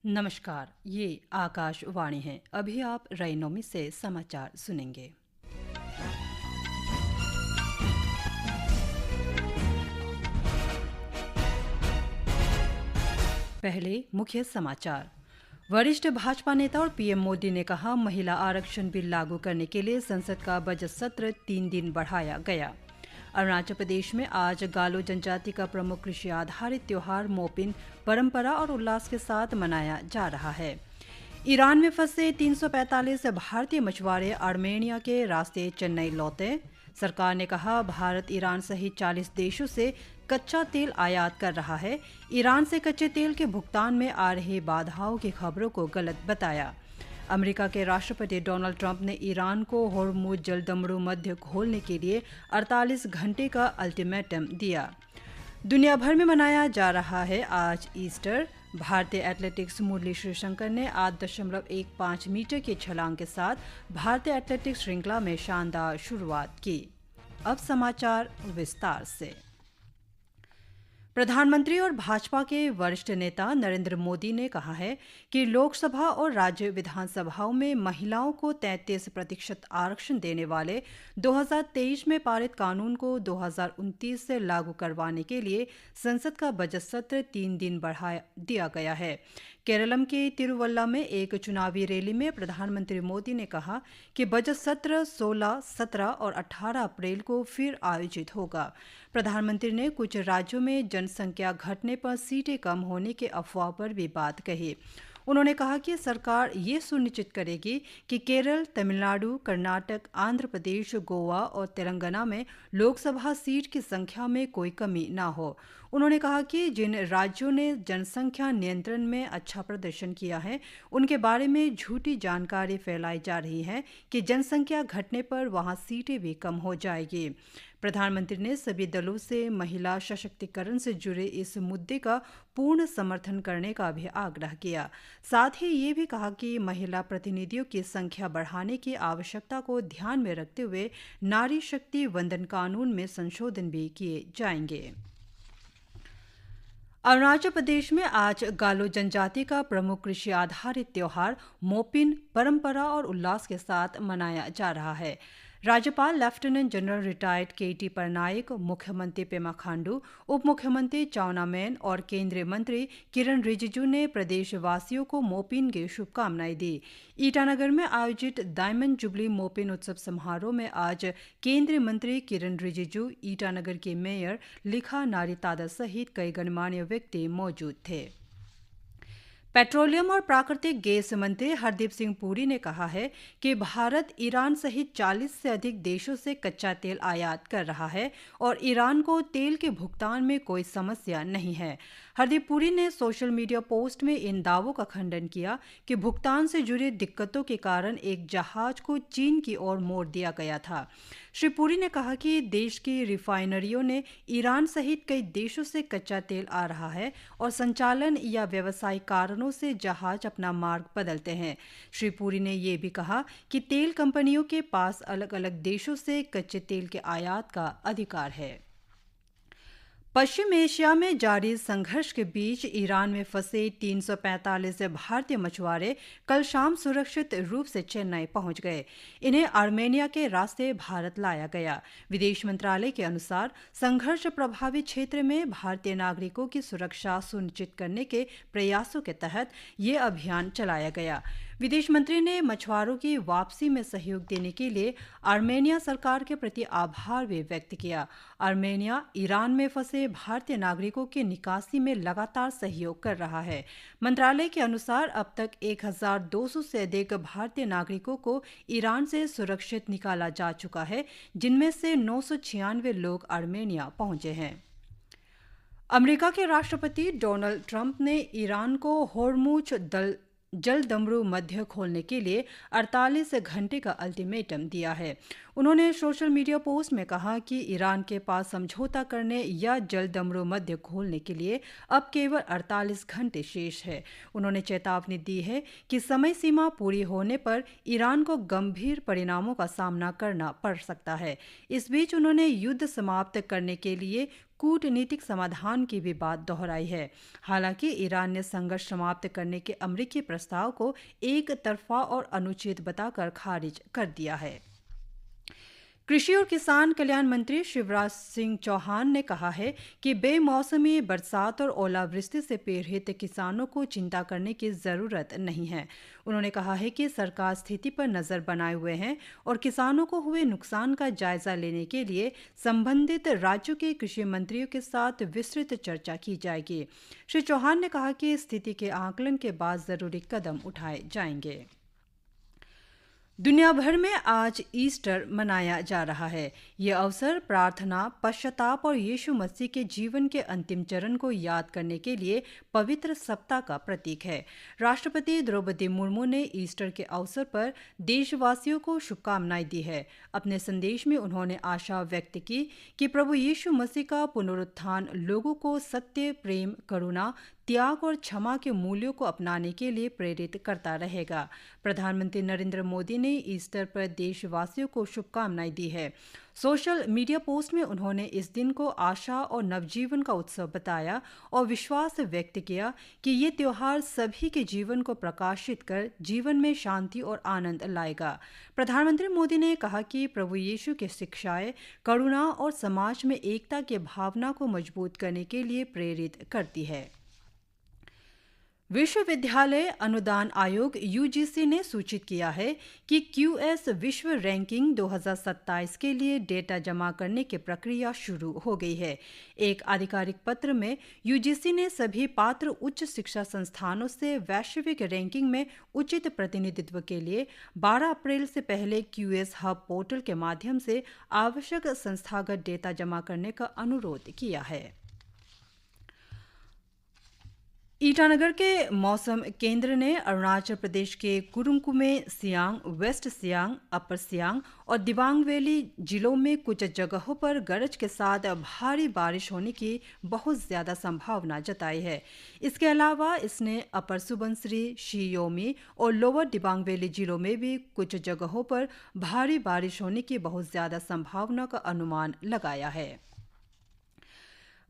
नमस्कार, ये आकाशवाणी है। अभी आप रईनोमी से समाचार सुनेंगे। पहले मुख्य समाचार। वरिष्ठ भाजपा नेता और पीएम मोदी ने कहा, महिला आरक्षण बिल लागू करने के लिए संसद का बजट सत्र 3 दिन बढ़ाया गया। अरुणाचल प्रदेश में आज गालो जनजाति का प्रमुख कृषि आधारित त्योहार मोपिन परंपरा और उल्लास के साथ मनाया जा रहा है। ईरान में फंसे 345 भारतीय मछुआरे आर्मेनिया के रास्ते चेन्नई लौटे। सरकार ने कहा, भारत ईरान सहित 40 देशों से कच्चा तेल आयात कर रहा है। ईरान से कच्चे तेल के भुगतान में आ रही बाधाओं की खबरों को गलत बताया। अमेरिका के राष्ट्रपति डोनाल्ड ट्रंप ने ईरान को होर्मुज जलदमरू मध्य खोलने के लिए 48 घंटे का अल्टीमेटम दिया। दुनिया भर में मनाया जा रहा है आज ईस्टर। भारतीय एथलेटिक्स मुरली श्रीशंकर ने 8.15 मीटर की छलांग के साथ भारतीय एथलेटिक्स श्रृंखला में शानदार शुरुआत की। अब समाचार विस्तार से। प्रधानमंत्री और भाजपा के वरिष्ठ नेता नरेंद्र मोदी ने कहा है कि लोकसभा और राज्य विधानसभाओं में महिलाओं को 33% आरक्षण देने वाले 2023 में पारित कानून को 2029 से लागू करवाने के लिए संसद का बजट सत्र 3 दिन बढ़ा दिया गया है। केरलम के तिरुवल्ला में एक चुनावी रैली में प्रधानमंत्री मोदी ने कहा कि बजट सत्र 16, 17 और 18 अप्रैल को फिर आयोजित होगा। प्रधानमंत्री ने कुछ राज्यों में जनसंख्या घटने पर सीटें कम होने के अफवाह पर भी बात कही। उन्होंने कहा कि सरकार ये सुनिश्चित करेगी कि केरल, तमिलनाडु, कर्नाटक, आंध्र प्रदेश, गोवा और तेलंगाना में लोकसभा सीट की संख्या में कोई कमी न हो। उन्होंने कहा कि जिन राज्यों ने जनसंख्या नियंत्रण में अच्छा प्रदर्शन किया है, उनके बारे में झूठी जानकारी फैलाई जा रही है कि जनसंख्या घटने पर वहां सीटें भी कम हो जाएगी। प्रधानमंत्री ने सभी दलों से महिला सशक्तिकरण से जुड़े इस मुद्दे का पूर्ण समर्थन करने का भी आग्रह किया। साथ ही ये भी कहा कि महिला प्रतिनिधियों की संख्या बढ़ाने की आवश्यकता को ध्यान में रखते हुए नारी शक्ति वंदन कानून में संशोधन भी किए जाएंगे। अरुणाचल प्रदेश में आज गालो जनजाति का प्रमुख कृषि आधारित त्योहार मोपिन परंपरा और उल्लास के साथ मनाया जा रहा है। राज्यपाल लेफ्टिनेंट जनरल रिटायर्ड केटी परनायक, मुख्यमंत्री पेमा खांडू, उप मुख्यमंत्री चाउना मैन और केंद्रीय मंत्री किरण रिजिजू ने प्रदेशवासियों को मोपिन की शुभकामनाएं दी। ईटानगर में आयोजित डायमंड जुबली मोपिन उत्सव समारोह में आज केंद्रीय मंत्री किरण रिजिजू, ईटानगर के मेयर लिखा नारी तादर सहित कई गणमान्य व्यक्ति मौजूद थे। पेट्रोलियम और प्राकृतिक गैस मंत्री हरदीप सिंह पुरी ने कहा है कि भारत ईरान सहित 40 से अधिक देशों से कच्चा तेल आयात कर रहा है और ईरान को तेल के भुगतान में कोई समस्या नहीं है। हरदीप पुरी ने सोशल मीडिया पोस्ट में इन दावों का खंडन किया कि भुगतान से जुड़ी दिक्कतों के कारण एक जहाज को चीन की ओर मोड़ दिया गया था। श्री पुरी ने कहा कि देश की रिफाइनरियों ने ईरान सहित कई देशों से कच्चा तेल आ रहा है और संचालन या व्यवसायिक कारणों से जहाज अपना मार्ग बदलते हैं। श्री पुरी ने यह भी कहा कि तेल कंपनियों के पास अलग अलग देशों से कच्चे तेल के आयात का अधिकार है। पश्चिम एशिया में जारी संघर्ष के बीच ईरान में फंसे 345 भारतीय मछुआरे कल शाम सुरक्षित रूप से चेन्नई पहुंच गए। इन्हें आर्मेनिया के रास्ते भारत लाया गया। विदेश मंत्रालय के अनुसार संघर्ष प्रभावित क्षेत्र में भारतीय नागरिकों की सुरक्षा सुनिश्चित करने के प्रयासों के तहत ये अभियान चलाया गया। विदेश मंत्री ने मछुआरों की वापसी में सहयोग देने के लिए आर्मेनिया सरकार के प्रति आभार भी व्यक्त किया। आर्मेनिया ईरान में फंसे भारतीय नागरिकों की निकासी में लगातार सहयोग कर रहा है। मंत्रालय के अनुसार अब तक 1200 से अधिक भारतीय नागरिकों को ईरान से सुरक्षित निकाला जा चुका है, जिनमें से 996 लोग आर्मेनिया पहुंचे हैं। अमेरिका के राष्ट्रपति डोनाल्ड ट्रंप ने ईरान को होर्मुज जलदमरू मध्य खोलने के लिए 48 घंटे का अल्टीमेटम दिया है। उन्होंने सोशल मीडिया पोस्ट में कहा कि ईरान के पास समझौता करने या जलदमरू मध्य खोलने के लिए अब केवल 48 घंटे शेष है। उन्होंने चेतावनी दी है कि समय सीमा पूरी होने पर ईरान को गंभीर परिणामों का सामना करना पड़ सकता है। इस बीच उन्होंने युद्ध समाप्त करने के लिए कूटनीतिक समाधान की भी बात दोहराई है। हालांकि ईरान ने संघर्ष समाप्त करने के अमेरिकी प्रस्ताव को एक तरफा और अनुचित बताकर खारिज कर दिया है। कृषि और किसान कल्याण मंत्री शिवराज सिंह चौहान ने कहा है कि बेमौसमी बरसात और ओलावृष्टि से पीड़ित किसानों को चिंता करने की जरूरत नहीं है। उन्होंने कहा है कि सरकार स्थिति पर नजर बनाए हुए है और किसानों को हुए नुकसान का जायजा लेने के लिए संबंधित राज्यों के कृषि मंत्रियों के साथ विस्तृत चर्चा की जाएगी। श्री चौहान ने कहा कि स्थिति के आकलन के बाद जरूरी कदम उठाए जाएंगे। दुनिया भर में आज ईस्टर मनाया जा रहा है। यह अवसर प्रार्थना, पश्चाताप और यीशु मसीह के जीवन के अंतिम चरण को याद करने के लिए पवित्र सप्ताह का प्रतीक है। राष्ट्रपति द्रौपदी मुर्मू ने ईस्टर के अवसर पर देशवासियों को शुभकामनाएं दी है। अपने संदेश में उन्होंने आशा व्यक्त की कि प्रभु यीशु मसीह का पुनरुत्थान लोगों को सत्य, प्रेम, करुणा, त्याग और क्षमा के मूल्यों को अपनाने के लिए प्रेरित करता रहेगा। प्रधानमंत्री नरेंद्र मोदी ने ईस्टर पर देशवासियों को शुभकामनाएं दी है। सोशल मीडिया पोस्ट में उन्होंने इस दिन को आशा और नवजीवन का उत्सव बताया और विश्वास व्यक्त किया कि ये त्योहार सभी के जीवन को प्रकाशित कर जीवन में शांति और आनंद लाएगा। प्रधानमंत्री मोदी ने कहा कि प्रभु यीशु की शिक्षाएं करुणा और समाज में एकता की भावना को मजबूत करने के लिए प्रेरित करती है। विश्वविद्यालय अनुदान आयोग (यूजीसी) ने सूचित किया है कि क्यूएस विश्व रैंकिंग 2027 के लिए डेटा जमा करने की प्रक्रिया शुरू हो गई है। एक आधिकारिक पत्र में यूजीसी ने सभी पात्र उच्च शिक्षा संस्थानों से वैश्विक रैंकिंग में उचित प्रतिनिधित्व के लिए 12 अप्रैल से पहले क्यूएस हब पोर्टल के माध्यम से आवश्यक संस्थागत डेटा जमा करने का अनुरोध किया है। ईटानगर के मौसम केंद्र ने अरुणाचल प्रदेश के कुरुंग-कुमे, सियांग, वेस्ट सियांग, अपर सियांग और दिबांग वैली जिलों में कुछ जगहों पर गरज के साथ भारी बारिश होने की बहुत ज्यादा संभावना जताई है। इसके अलावा इसने अपर सुबनसिरी, शी योमी और लोअर दिबांग वैली जिलों में भी कुछ जगहों पर भारी बारिश होने की बहुत ज्यादा संभावना का अनुमान लगाया है।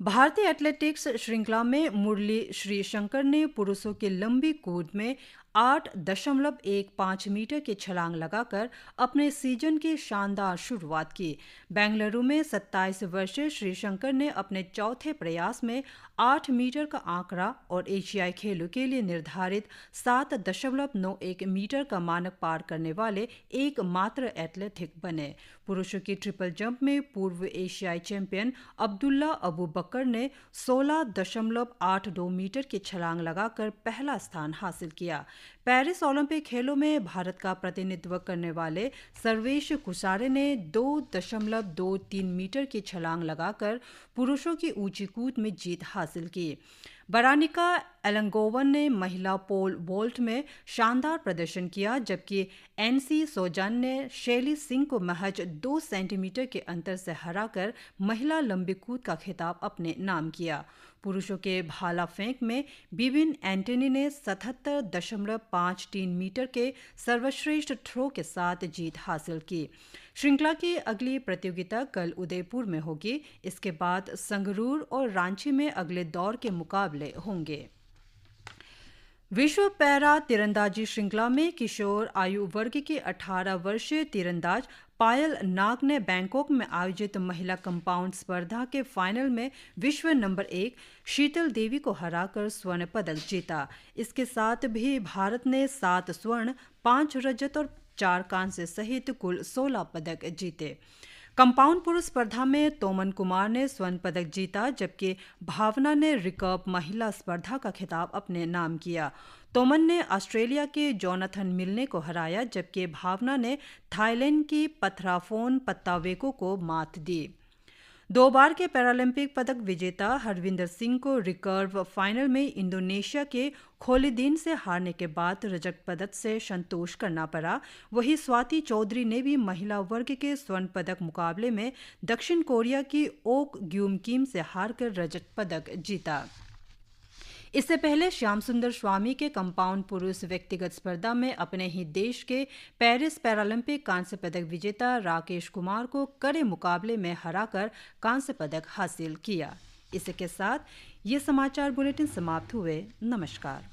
भारतीय एथलेटिक्स श्रृंखला में मुरली श्रीशंकर ने पुरुषों की लंबी कूद में 8.15 मीटर की छलांग लगाकर अपने सीजन की शानदार शुरुआत की। बेंगलुरु में 27 वर्षीय श्रीशंकर ने अपने चौथे प्रयास में 8 मीटर का आंकड़ा और एशियाई खेलों के लिए निर्धारित 7.91 मीटर का मानक पार करने वाले एकमात्र एथलीट बने। पुरुषों की ट्रिपल जंप में पूर्व एशियाई चैंपियन अब्दुल्ला अबू बकर ने 16.82 मीटर की छलांग लगाकर पहला स्थान हासिल किया। पेरिस ओलंपिक खेलों में भारत का प्रतिनिधित्व करने वाले सर्वेश कुसारे ने 2.23 मीटर की छलांग लगाकर पुरुषों की ऊंची कूद में जीत हासिल की। बरानिका एलंगोवन ने महिला पोल वॉल्ट में शानदार प्रदर्शन किया, जबकि एनसी सोजान ने शैली सिंह को महज 2 सेंटीमीटर के अंतर से हराकर महिला लंबी कूद का खिताब अपने नाम किया। पुरुषों के भाला फेंक में बिबिन एंटनी ने 77.53 मीटर के सर्वश्रेष्ठ थ्रो के साथ जीत हासिल की। श्रृंखला की अगली प्रतियोगिता कल उदयपुर में होगी। इसके बाद संगरूर और रांची में अगले दौर के मुकाबले होंगे। विश्व पैरा तीरंदाजी श्रृंखला में किशोर आयु वर्ग की 18 वर्षीय तीरंदाज पायल नाग ने बैंकॉक में आयोजित महिला कंपाउंड स्पर्धा के फाइनल में विश्व नंबर 1 शीतल देवी को हराकर स्वर्ण पदक जीता। इसके साथ भी भारत ने 7 स्वर्ण, 5 रजत और 4 कांस्य सहित कुल 16 पदक जीते। कंपाउंड पुरुष स्पर्धा में तोमन कुमार ने स्वर्ण पदक जीता, जबकि भावना ने रिकर्व महिला स्पर्धा का खिताब अपने नाम किया। तोमन ने ऑस्ट्रेलिया के जोनाथन मिलने को हराया, जबकि भावना ने थाईलैंड की पथराफोन पत्तावेको को मात दी। 2 बार के पैरालंपिक पदक विजेता हरविंदर सिंह को रिकर्व फाइनल में इंडोनेशिया के खोलिदीन से हारने के बाद रजत पदक से संतोष करना पड़ा। वहीं स्वाति चौधरी ने भी महिला वर्ग के स्वर्ण पदक मुकाबले में दक्षिण कोरिया की ओक ग्यूम किम से हारकर रजत पदक जीता। इससे पहले श्याम सुंदर स्वामी के कंपाउंड पुरुष व्यक्तिगत स्पर्धा में अपने ही देश के पेरिस पैरालंपिक कांस्य पदक विजेता राकेश कुमार को कड़े मुकाबले में हराकर कांस्य पदक हासिल किया। इसके साथ ये समाचार बुलेटिन समाप्त हुए। नमस्कार।